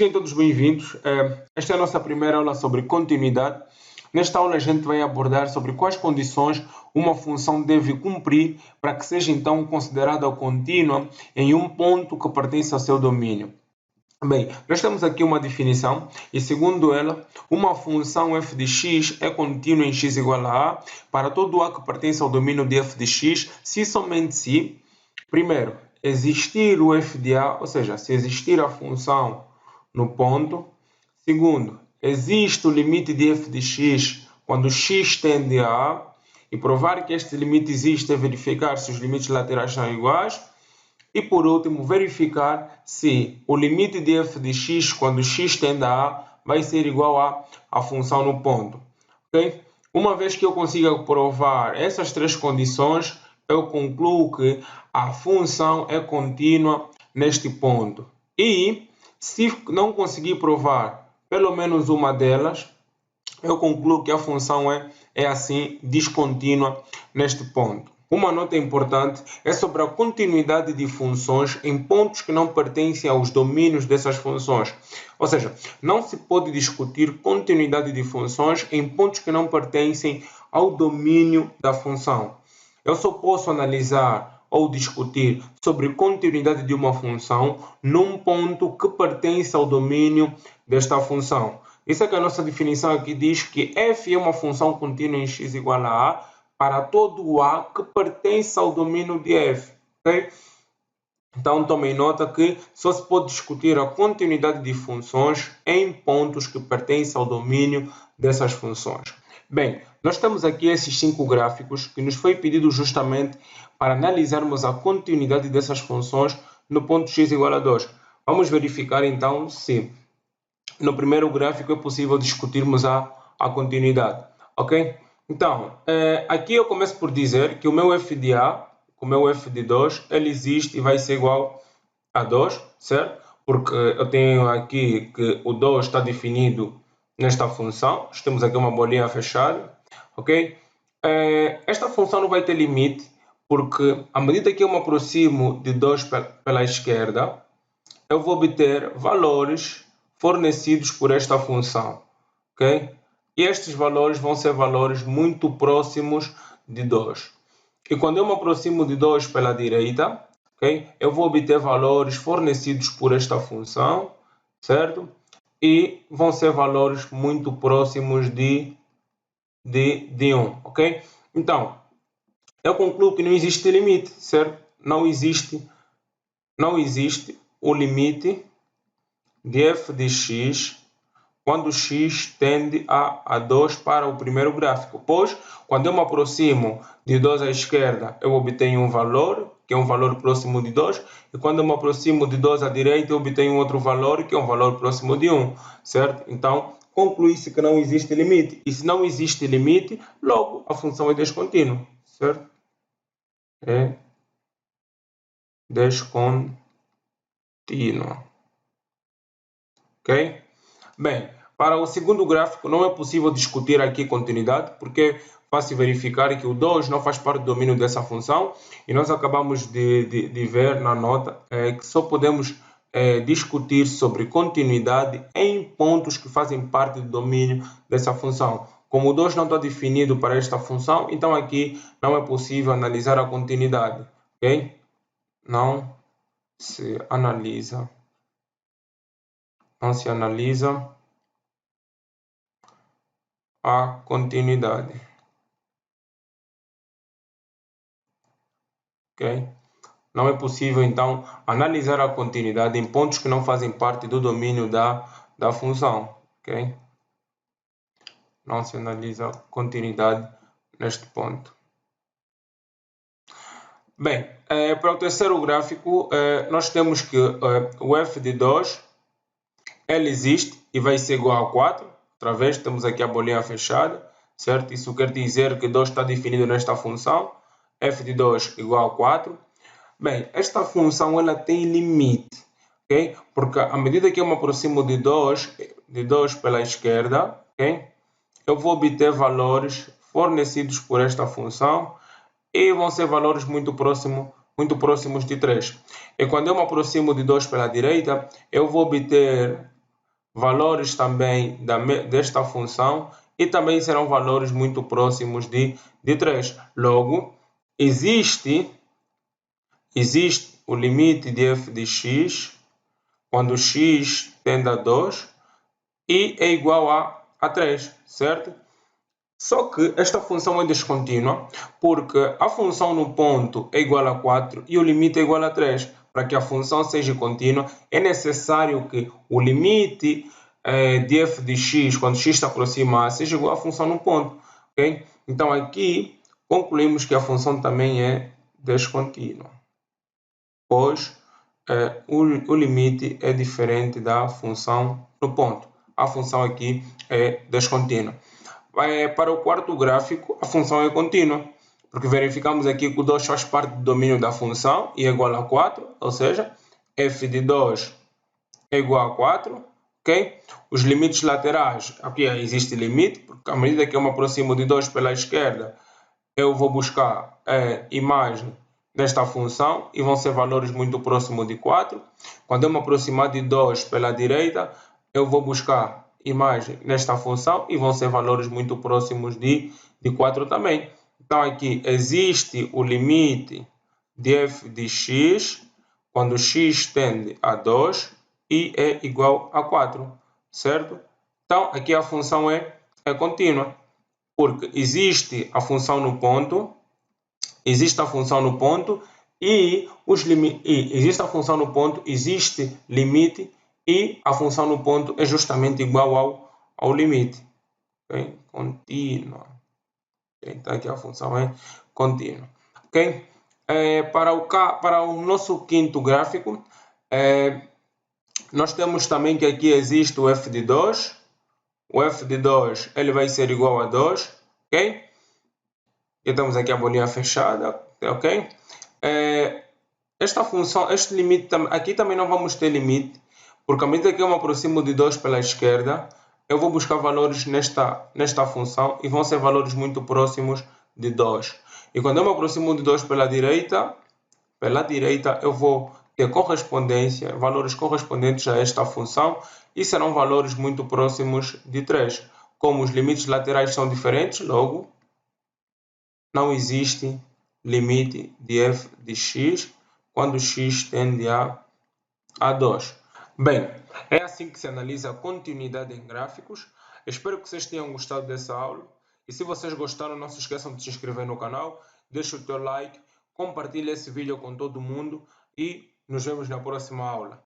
Sejam todos bem-vindos. Esta é a nossa primeira aula sobre continuidade. Nesta aula a gente vai abordar sobre quais condições uma função deve cumprir para que seja então considerada contínua em um ponto que pertence ao seu domínio. Bem, nós temos aqui uma definição e segundo ela, uma função f de x é contínua em x igual a a para todo a que pertence ao domínio de f de x, se somente se, primeiro, existir o f de a, ou seja, se existir a função no ponto. Segundo, existe o limite de f de x quando x tende a a, e provar que este limite existe é verificar se os limites laterais são iguais. E por último, verificar se o limite de f de x quando x tende a a vai ser igual à função no ponto. Okay? Uma vez que eu consiga provar essas três condições, eu concluo que a função é contínua neste ponto. E se não conseguir provar pelo menos uma delas, eu concluo que a função é assim descontínua neste ponto. Uma nota importante é sobre a continuidade de funções em pontos que não pertencem aos domínios dessas funções. Ou seja, não se pode discutir continuidade de funções em pontos que não pertencem ao domínio da função. Eu só posso analisar ou discutir sobre continuidade de uma função num ponto que pertence ao domínio desta função. Isso é que a nossa definição aqui diz que f é uma função contínua em x igual a a para todo a que pertence ao domínio de f. Okay? Então, tomem nota que só se pode discutir a continuidade de funções em pontos que pertencem ao domínio dessas funções. Bem, nós temos aqui esses 5 gráficos que nos foi pedido justamente para analisarmos a continuidade dessas funções no ponto x igual a 2. Vamos verificar então se no primeiro gráfico é possível discutirmos a continuidade. Ok? Então, aqui eu começo por dizer que o meu f de a, o meu f de 2, ele existe e vai ser igual a 2, certo? Porque eu tenho aqui que o 2 está definido nesta função. Temos aqui uma bolinha fechada, ok? Esta função não vai ter limite, porque à medida que eu me aproximo de 2 pela esquerda, eu vou obter valores fornecidos por esta função, ok? E estes valores vão ser valores muito próximos de 2. E quando eu me aproximo de 2 pela direita, okay, eu vou obter valores fornecidos por esta função, certo? E vão ser valores muito próximos de 1, ok? Então, eu concluo que não existe limite, certo? Não existe o limite de f de x quando x tende a 2 para o primeiro gráfico. Pois, quando eu me aproximo de 2 à esquerda, eu obtenho um valor, que é um valor próximo de 2, e quando eu me aproximo de 2 à direita, eu obtenho outro valor, que é um valor próximo de 1, certo? Então, conclui-se que não existe limite. E se não existe limite, logo a função é descontínua, certo? É descontínua. Ok? Bem, para o segundo gráfico não é possível discutir aqui continuidade, porque é fácil verificar que o 2 não faz parte do domínio dessa função, e nós acabamos de ver na nota que só podemos discutir sobre continuidade em pontos que fazem parte do domínio dessa função. Como o 2 não está definido para esta função, então aqui não é possível analisar a continuidade. Ok? Não se analisa a continuidade. Ok? Não é possível, então, analisar a continuidade em pontos que não fazem parte do domínio da função. Ok? Não se analisa a continuidade neste ponto. Bem, para o terceiro gráfico, nós temos que o f de 2 ele existe e vai ser igual a 4. Outra vez, temos aqui a bolinha fechada, certo? Isso quer dizer que 2 está definido nesta função, f de 2 igual a 4. Bem, esta função ela tem limite, ok? Porque à medida que eu me aproximo de 2 pela esquerda, ok? Eu vou obter valores fornecidos por esta função e vão ser valores muito próximos de 3. E quando eu me aproximo de 2 pela direita, eu vou obter valores também desta função e também serão valores muito próximos de 3. Logo, existe o limite de f de x quando x tende a 2 e é igual a 3, certo? Só que esta função é descontínua porque a função no ponto é igual a 4 e o limite é igual a 3. Para que a função seja contínua, é necessário que o limite de f de x, quando x se aproxima a, seja igual à função no ponto. Okay? Então aqui concluímos que a função também é descontínua, pois o limite é diferente da função no ponto. A função aqui é descontínua. Para o quarto gráfico, a função é contínua, porque verificamos aqui que o 2 faz parte do domínio da função e é igual a 4, ou seja, f de 2 é igual a 4. Okay? Os limites laterais, aqui existe limite, porque à medida que eu me aproximo de 2 pela esquerda, eu vou buscar a imagem desta função e vão ser valores muito próximos de 4. Quando eu me aproximar de 2 pela direita, eu vou buscar imagem nesta função e vão ser valores muito próximos de 4 também. Então aqui existe o limite de f de x quando x tende a 2 e é igual a 4, certo? Então aqui a função é contínua, porque existe a função no ponto e existe a função no ponto, existe limite e a função no ponto é justamente igual ao limite. Okay? Contínua. Okay? Então aqui a função é contínua. Okay? Para o nosso quinto gráfico, nós temos também que aqui existe o f de 2. O f de 2 ele vai ser igual a 2. Okay? E temos aqui a bolinha fechada. Ok? Esta função, este limite, aqui também não vamos ter limite, porque à medida que eu me aproximo de 2 pela esquerda, eu vou buscar valores nesta função e vão ser valores muito próximos de 2. E quando eu me aproximo de 2 pela direita eu vou ter correspondência, valores correspondentes a esta função e serão valores muito próximos de 3. Como os limites laterais são diferentes, logo não existe limite de f de x quando x tende a 2. Bem, é assim que se analisa a continuidade em gráficos. Espero que vocês tenham gostado dessa aula. E se vocês gostaram, não se esqueçam de se inscrever no canal, deixe o teu like, compartilhe esse vídeo com todo mundo e nos vemos na próxima aula.